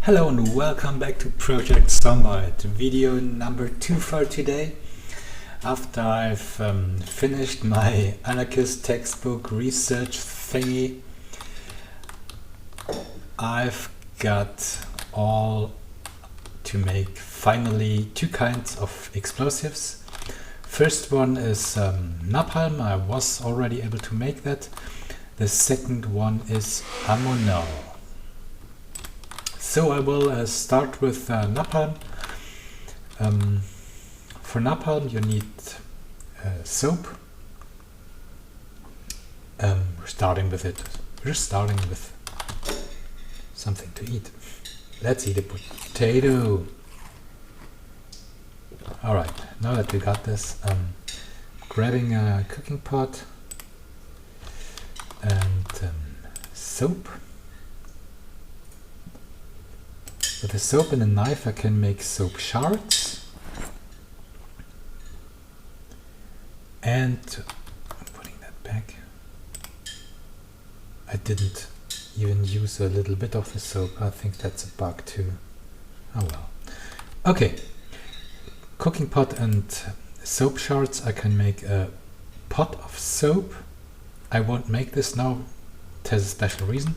Hello and welcome back to Project Zomboid, video number 2 for today. After I've finished my anarchist textbook research thingy, I've got all to make finally two kinds of explosives. First one is napalm. I was already able to make that. The second one is ammonal. So I will start with napalm. For napalm you need soap. We're starting with it. We're starting with something to eat. Let's eat a potato. Alright, now that we got this, grabbing a cooking pot and soap. With the soap and a knife I can make soap shards. And I'm putting that back. I didn't even use a little bit of the soap. I think that's a bug too. Oh well. Okay. Cooking pot and soap shards. I can make a pot of soap. I won't make this now. It has a special reason.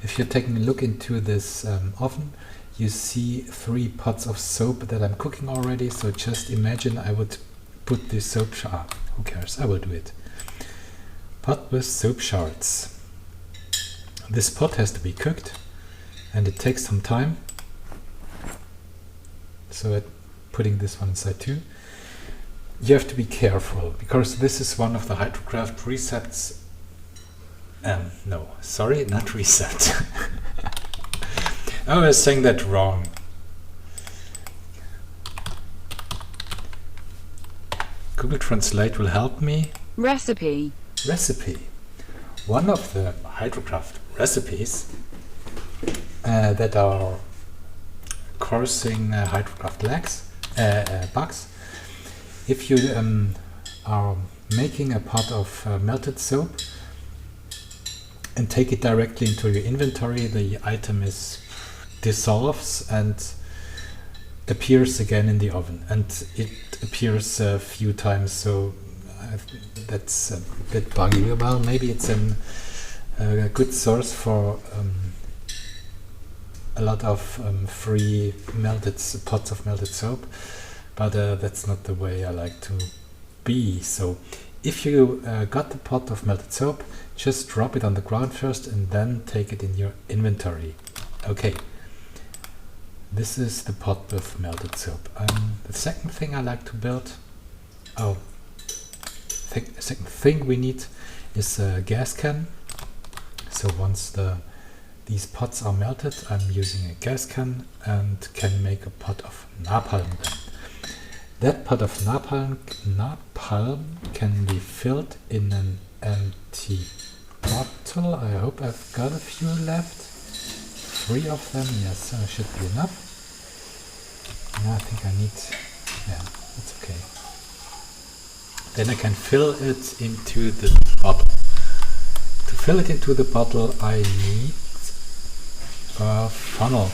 If you're taking a look into this oven, you see 3 pots of soap that I'm cooking already, so just imagine I would put this soap shard. Who cares? I will do it. Pot with soap shards. This pot has to be cooked and it takes some time. So putting this one inside too. You have to be careful because this is one of the Hydrocraft recepts. No, sorry, not recept. I was saying that wrong. Google Translate will help me. Recipe. Recipe. One of the Hydrocraft recipes that are causing Hydrocraft bugs. If you are making a pot of melted soap and take it directly into your inventory, the item dissolves and appears again in the oven, and it appears a few times, so that's a bit buggy. Well, maybe it's a good source for a lot of free pots of melted soap, but that's not the way I like to be. So if you got the pot of melted soap, just drop it on the ground first and then take it in your inventory. Okay. This is the pot with melted soap. The second thing I like to build, second thing we need is a gas can. So once these pots are melted, I'm using a gas can and can make a pot of napalm then. That pot of napalm can be filled in an empty bottle. I hope I've got a few left. 3 of them, yes, should be enough. No, I think I need, yeah, that's okay. Then I can fill it into the bottle. To fill it into the bottle I need a funnel.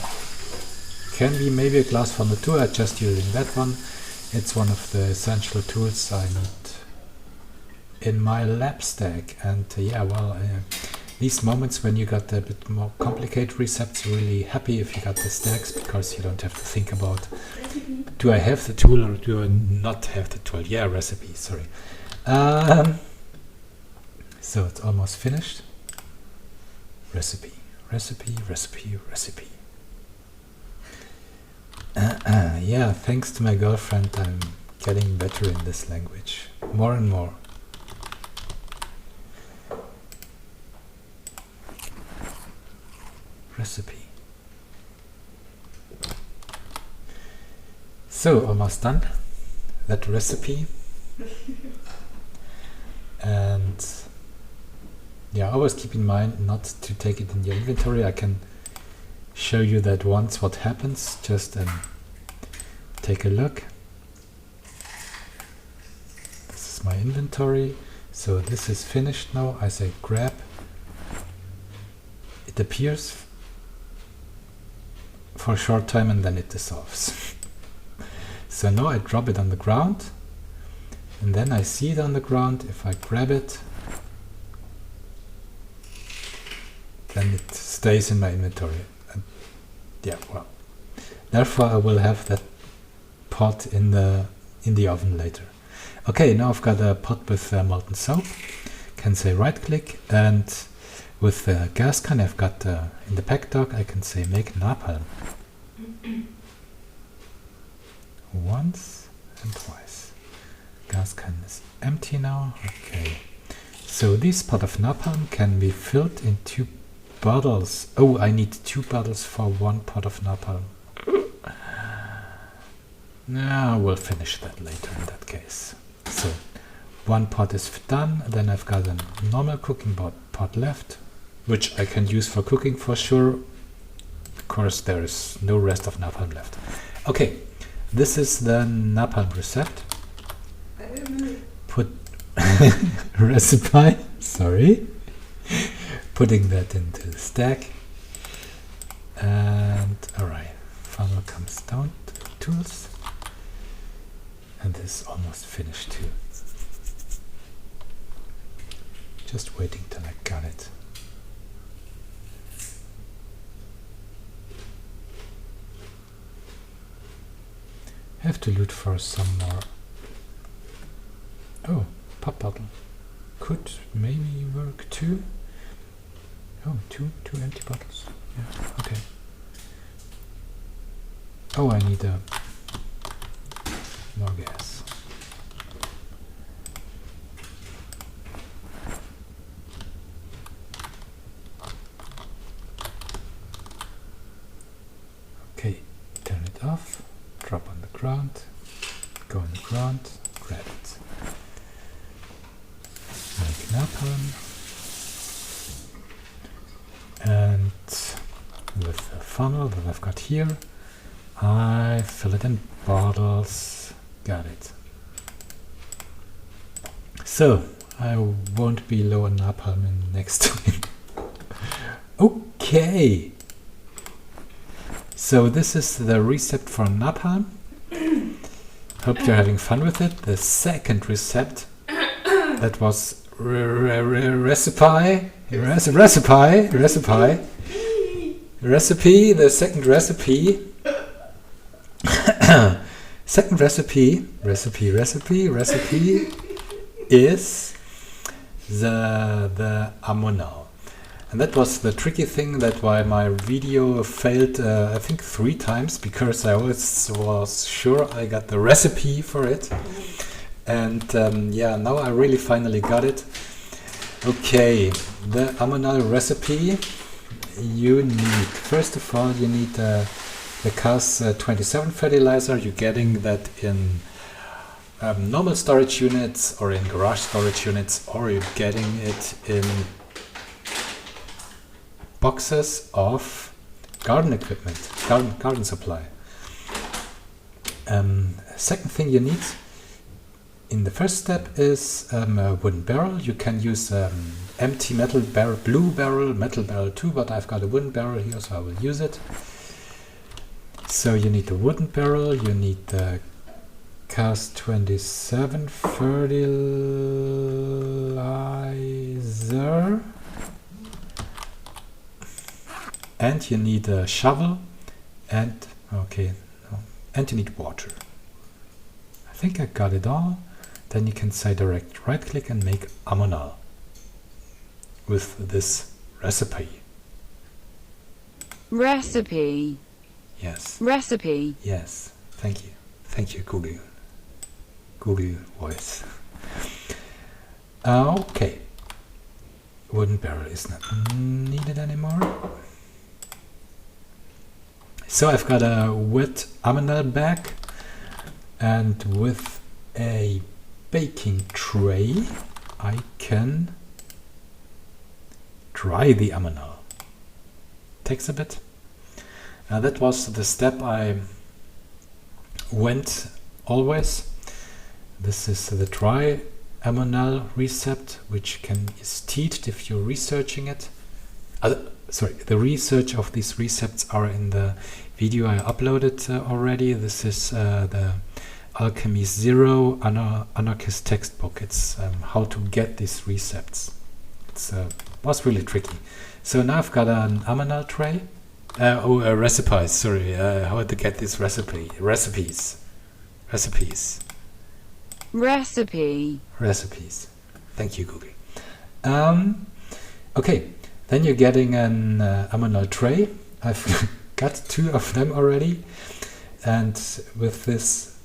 Can be maybe a glass funnel too, I'm just using that one. It's one of the essential tools I need in my lab stack. And yeah, well, these moments when you got a bit more complicated recepts, really happy if you got the stacks, because you don't have to think about, do I have the tool or do I not have the tool? Yeah, recipe, sorry. So it's almost finished. Recipe, recipe, recipe, recipe. Yeah, thanks to my girlfriend, I'm getting better in this language, more and more. Recipe. So almost done that recipe. And yeah, always keep in mind not to take it in your inventory. I can show you that once what happens. Just take a look. This is my inventory. So this is finished now. I say grab. It appears for a short time and then it dissolves. So now I drop it on the ground and then I see it on the ground. If I grab it, then it stays in my inventory. And yeah, well, therefore I will have that pot in the oven later. Okay, now I've got a pot with molten soap. Can say right click, and with the gas can I've got in the pack dock I can say make napalm. Once and twice. Gas can is empty now. Okay. So this pot of napalm can be filled in 2 bottles. Oh, I need 2 bottles for 1 pot of napalm. Now we'll finish that later in that case. So 1 pot is done, then I've got a normal cooking pot left, which I can use for cooking for sure, because there is no rest of napalm left. Okay, this is the napalm recipe. Put recipe, sorry. Putting that into the stack. And alright, funnel comes down to the tools. And this is almost finished too. Just waiting till I got it. Have to loot for some more. Oh, pop bottle. Could maybe work too. Oh, two empty bottles. Yeah, okay. Oh, I need more gas. Okay, turn it off, drop on the ground, go on the ground, grab it. Make napalm. And with the funnel that I've got here, I fill it in bottles. Got it. So I won't be low on napalm in next time. Okay. So this is the recipe for napalm. Hope you're having fun with it. The second recipe, that was recipe. The second recipe. Second recipe is the Ammonal. And that was the tricky thing, that why my video failed I think 3 times, because I always was sure I got the recipe for it. And yeah, now I really finally got it. Okay, the Ammonal recipe, you need, first of all, you need the CAS 27 fertilizer. You're getting that in normal storage units or in garage storage units, or you're getting it in boxes of garden equipment, garden supply. Second thing you need in the first step is a wooden barrel. You can use empty metal barrel, blue barrel, metal barrel too, but I've got a wooden barrel here, so I will use it. So you need a wooden barrel, you need the CAS 27 fertilizer, and you need a shovel, and and you need water. I think I got it all. Then you can say direct right click and make Ammonal with this recipe. Recipe. Yes. Recipe. Yes. Thank you. Thank you, Google. Google Voice. Okay. Wooden barrel is not needed anymore. So I've got a wet Ammonal bag, and with a baking tray I can dry the Ammonal. Takes a bit. That was the step I went always. This is the dry Ammonal recipe, which is teached if you're researching it. the research of these recepts are in the video I uploaded already. This is the Alchemy Zero Anarchist textbook. It's how to get these recepts. It was really tricky. So now I've got an Ammonal tray. Recipes, sorry. How to get these recipes. Thank you, Google. Okay, then you're getting an Ammonal tray. I've got 2 of them already. And with this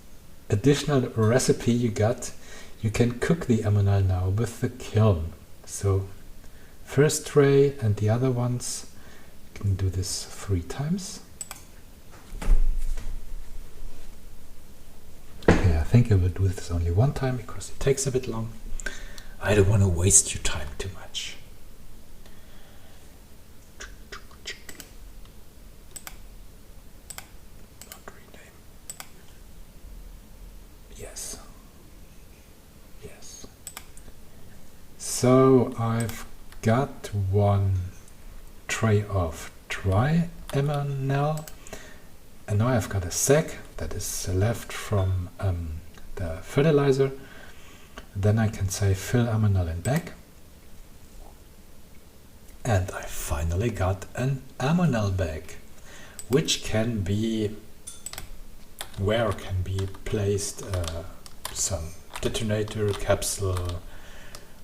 additional recipe you can cook the Ammonal now with the kiln. So first tray and the other ones, you can do this 3 times. Okay, I think I will do this only 1 time because it takes a bit long. I don't want to waste your time too much. Not rename. Yes. So I've got 1 tray of dry Ammonal, and now I've got a sack that is left from the fertilizer. Then I can say fill Ammonal in bag, and I finally got an Ammonal bag, which can be placed some detonator, capsule,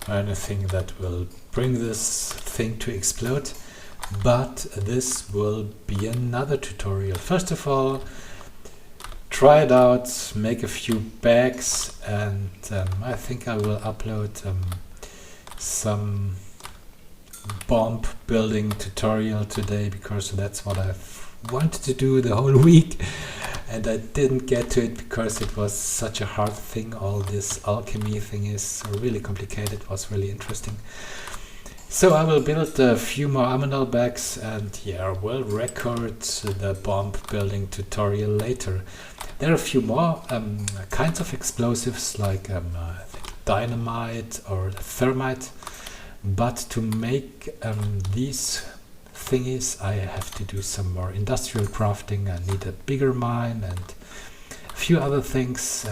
anything that will bring this thing to explode. But this will be another tutorial. First of all, try it out, make a few bags, and I think I will upload some bomb building tutorial today, because that's what I've wanted to do the whole week, and I didn't get to it because it was such a hard thing. All this alchemy thing is really complicated. It was really interesting. So I will build a few more Ammonal bags, and yeah, we'll record the bomb building tutorial later. There are a few more kinds of explosives, like I think dynamite or thermite, but to make these thingies I have to do some more industrial crafting. I need a bigger mine and a few other things,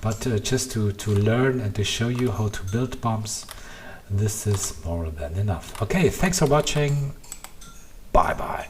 but just to learn and to show you how to build bombs, this is more than enough. Okay, thanks for watching. Bye bye.